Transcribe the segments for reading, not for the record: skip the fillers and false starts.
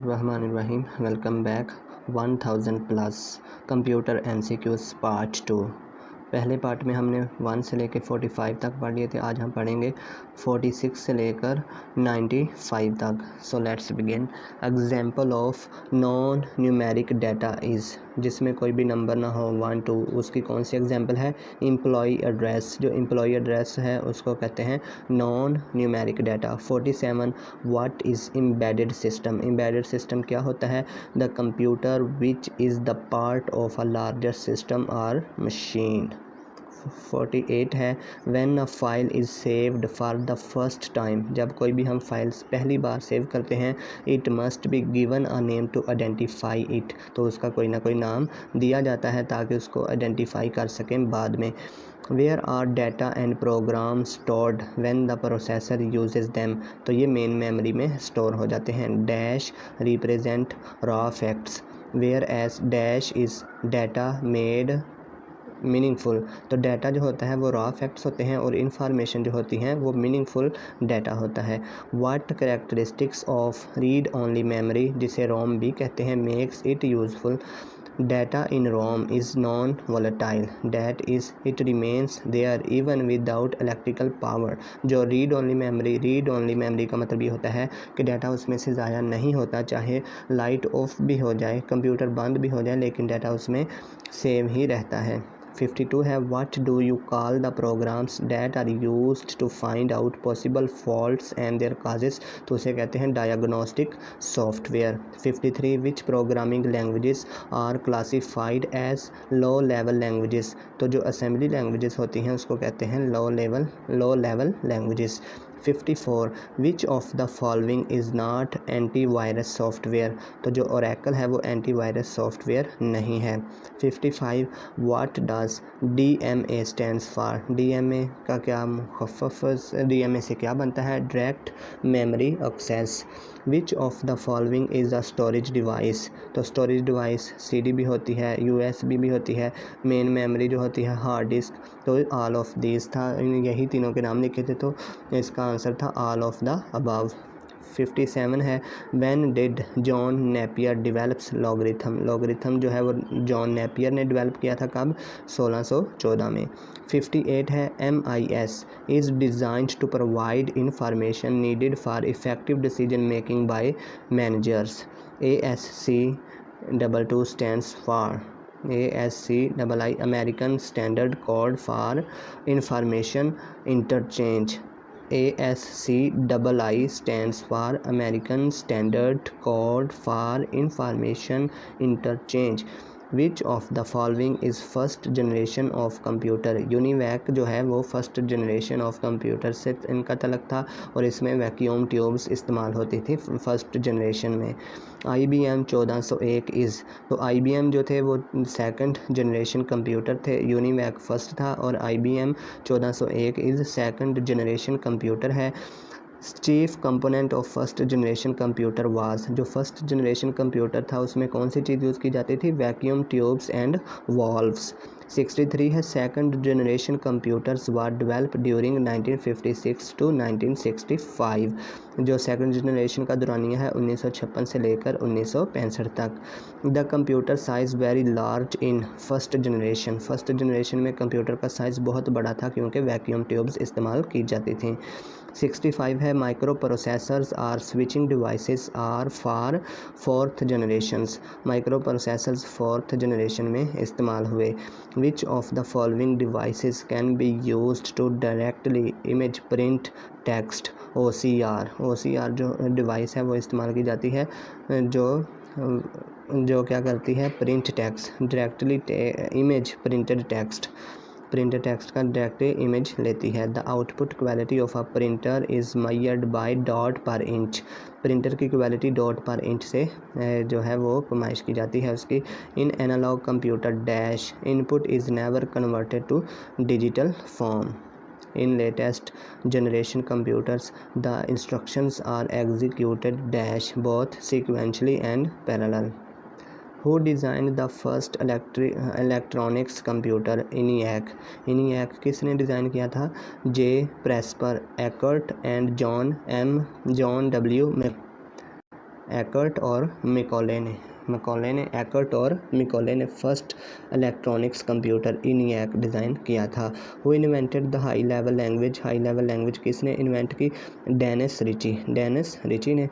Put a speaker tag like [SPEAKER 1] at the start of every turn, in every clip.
[SPEAKER 1] Rahmanirrahim. Welcome back. 1000 plus computer MCQs part 2। पहले part में हमने 1 से लेकर 45 तक पढ़ लिए थे। आज हम पढ़ेंगे 46 से लेकर 95 तक। So let's begin. Example of non numeric data is, जिसमें कोई भी नंबर ना हो 1 2, उसकी कौन सी एग्जाम्पल है? Employee address. जो एम्प्लॉई एड्रेस है उसको कहते हैं non numeric data. 47 what is embedded system. Embedded system क्या होता है? The computer which is the part of a larger system और मशीन। 48 है when a file is saved for the first time. जब कोई भी हम फाइल्स पहली बार सेव करते हैं, it must be given a name to identify it. तो उसका कोई ना कोई नाम दिया जाता है ताकि उसको आइडेंटिफाई कर सकें बाद में। Where are data and program stored when the processor uses them. तो ये मेन मेमोरी में स्टोर हो जाते हैं। Dash represent raw facts where as dash is data made meaningful. तो डाटा जो होता है वो रॉ फैक्ट्स होते हैं और इन्फॉर्मेशन जो होती हैं वो मीनिंगफुल डाटा होता है। What characteristics of read only memory, जिसे रोम भी कहते हैं, makes it useful. Data in ROM is non volatile, that is it remains there even without electrical power. जो रीड ओनली मेमोरी का मतलब ये होता है कि डाटा उसमें से ज़ाया नहीं होता, चाहे लाइट ऑफ भी हो जाए, कंप्यूटर बंद भी हो जाए, लेकिन डाटा उसमें सेव ही रहता है। 52 है what do you call the programs that are used to find out possible faults and their causes. तो उसे कहते हैं diagnostic software. 53 which programming languages are classified as low level languages. तो जो असेंबली लैंग्वेजेस होती हैं उसको कहते हैं low level languages. 54 which of the following is not antivirus software. तो जो ओरेकल है वो एंटीवायरस सॉफ्टवेयर नहीं है। 55 what does DMA stands for. DMA का क्या मुखफ़फ़, DMA से क्या बनता है? Direct memory access. Which of the following is the storage device. तो स्टोरेज डिवाइस CD भी होती है, USB भी होती है, मेन मेमोरी जो होती है हार्ड डिस्क। तो ऑल ऑफ दिस था, यही तीनों के नाम लिखे थे, तो इसका आंसर था ऑल ऑफ द अबव। 57 है when did John Napier develops logarithm. Logarithm जो है वो जॉन नेपियर ने डेवलप किया था, कब? 1614 में। 58 है MIS is designed to provide information needed for effective decision making by managers. ASC22 stands for. ASCII American standard code for information interchange. ASCII stands for American Standard Code for Information Interchange. Which of the following is first generation of computer? UNIVAC जो है वो first generation of computer से इनका तलक था और इसमें vacuum tubes इस्तेमाल होती थी फर्स्ट जनरेशन में। IBM 1401 इज़, तो IBM जो थे वो सेकंड जनरेशन कंप्यूटर थे, यूनिवैक फर्स्ट था और IBM 1401 is second generation computer है। Chief component of first generation computer was, जो फर्स्ट जनरेशन कंप्यूटर था उसमें कौन सी चीज़ यूज़ की जाती थी? Vacuum tubes and valves. 63 है second generation computers were develop during 1956 to 1965। जो सेकंड जनरेशन का दौरानिया है 1956 से लेकर 1965 तक। The computer size very large in first generation. First generation में कंप्यूटर का साइज़ बहुत बड़ा था क्योंकि वैक्यूम ट्यूब्स इस्तेमाल की जाती थी। 65 है microprocessors are switching devices are for fourth generations. Microprocessors fourth generation में इस्तेमाल हुए। Which of the following devices can be used to directly image print text. OCR जो डिवाइस है वो इस्तेमाल की जाती है जो क्या करती है? Print text, directly image printed text का डायरेक्ट इमेज लेती है। The output quality of a printer is measured by dot per inch. Printer की क्वालिटी डॉट पर इंच से जो है वो पैमाइश की जाती है उसकी। In analog computer dash input is never converted to digital form. In latest generation computers, the instructions are executed dash both sequentially and parallel. Who designed the first electronics computer? ENIAC. ENIAC किसने design किया था? J. Presper, Eckert and John W. Eckert और Mauchly ने first electronics computer ENIAC design किया था। Who invented the high level language किसने invent की? Dennis Ritchie ने।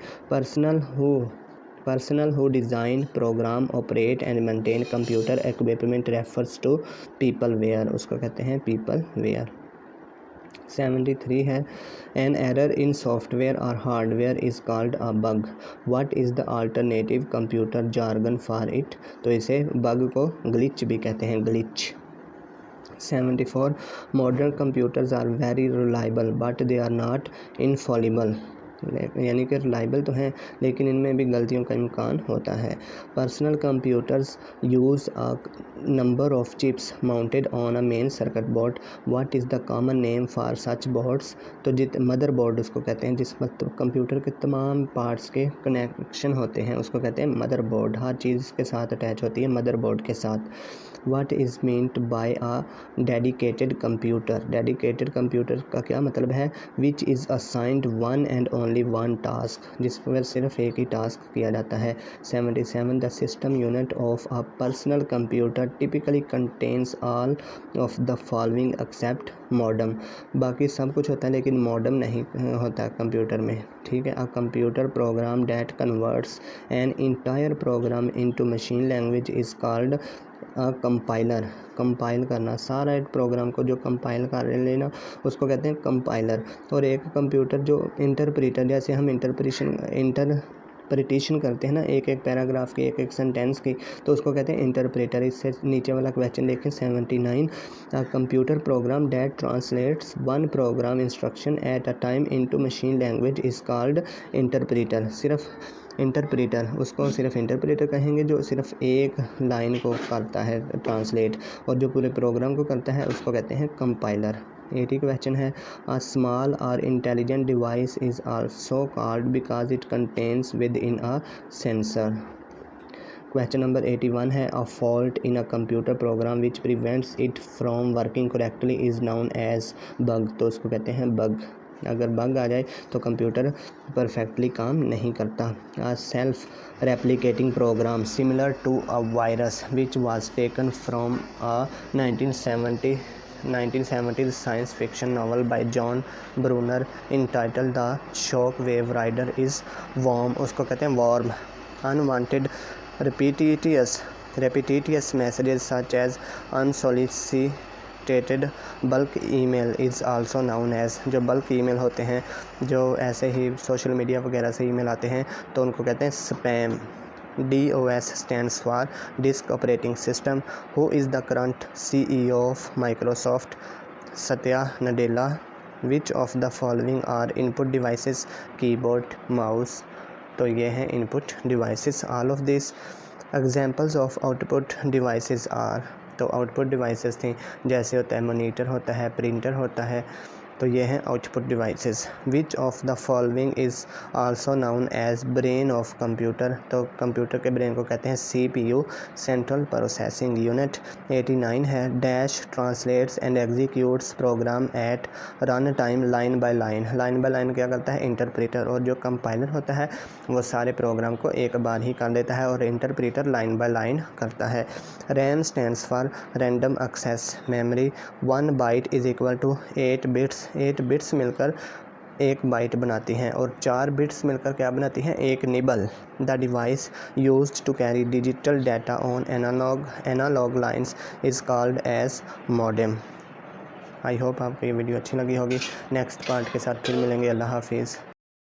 [SPEAKER 1] Personnel who design, program, operate and maintain computer equipment refers to peopleware, उसको कहते हैं पीपलवेयर। 73 है एन एरर इन सॉफ्टवेयर और hardware is called a bug, what is the alternative computer jargon for it, तो इसे bug को glitch भी कहते हैं, glitch. 74 modern computers are very reliable but they are not infallible, यानी कि रिलायबल तो हैं लेकिन इनमें भी गलतियों का इम्कान होता है। Personal computers use a number of chips mounted on a main circuit board, what is the common name for such boards, तो मदर बोर्ड उसको कहते हैं जिस कंप्यूटर के तमाम पार्ट्स के कनेक्शन होते हैं उसको कहते हैं मदर बोर्ड, हर चीज़ के साथ अटैच होती है मदर बोर्ड के साथ। What is meant by a dedicated computer का क्या मतलब है? Which is assigned one and only one task, जिस पर सिर्फ एक ही टास्क किया जाता है। 77 the system unit of a personal computer typically contains all of the following except modem, बाकी सब कुछ होता है लेकिन मॉडम नहीं होता कंप्यूटर में, ठीक है। अ computer programme that converts an entire programme into machine language is called compile करना, सारा एक प्रोग्राम को जो कंपाइल कर लेना उसको कहते हैं कंपाइलर। और एक कंप्यूटर जो इंटरप्रीटर, जैसे हम इंटरप्रिटेशन करते हैं ना एक पैराग्राफ की, एक सेंटेंस की, तो उसको कहते हैं इंटरप्रेटर। इससे नीचे वाला क्वेश्चन देखें 79 computer program that translates one programme instruction at a time into machine language is called interpreter. उसको सिर्फ इंटरप्रेटर कहेंगे जो सिर्फ एक लाइन को करता है ट्रांसलेट, और जो पूरे प्रोग्राम को करता है उसको कहते हैं कंपाइलर। 80 क्वेश्चन है a small or intelligent device is also called because it contains within a sensor. Question number 81 है a fault in a computer program which prevents it from working correctly is known as bug, तो उसको कहते हैं bug. अगर bug आ जाए तो computer perfectly काम नहीं करता। A self replicating program similar to a virus which was taken from a 1970 science fiction novel by John Brunner entitled the shock wave rider is worm, उसको कहते हैं worm. Unwanted repetitious messages such as unsolicited bulk email is also known as, जो bulk email होते हैं जो ऐसे ही social media वगैरह से ईमेल आते हैं तो उनको कहते हैं spam. DOS stands for Disk Operating System. Who is the current CEO of Microsoft? Satya Nadella. Which of the following are input devices? Keyboard, mouse, तो ये हैं input devices. All of this examples of output devices are, तो output devices थी जैसे होता है monitor होता है, प्रिंटर होता है, तो ये हैं output devices. Which of the following is also known as brain of computer, तो कंप्यूटर के ब्रेन को कहते हैं CPU सेंट्रल प्रोसेसिंग यूनिट। 89 है dash translates and executes program at run time line by line क्या करता है? इंटरप्रेटर, और जो कंपाइलर होता है वो सारे प्रोग्राम को एक बार ही कर देता है और इंटरप्रेटर लाइन बाय लाइन करता है। RAM stands for random access memory. 1 byte is equal to 8 bits मिलकर 1 बाइट बनाती हैं और 4 बिट्स मिलकर क्या बनाती हैं? 1 nibble. The device used to carry digital data on analogue lines is called as modem. I hope आपको ये वीडियो अच्छी लगी होगी। नेक्स्ट पार्ट के साथ फिर मिलेंगे। अल्लाह हाफिज़।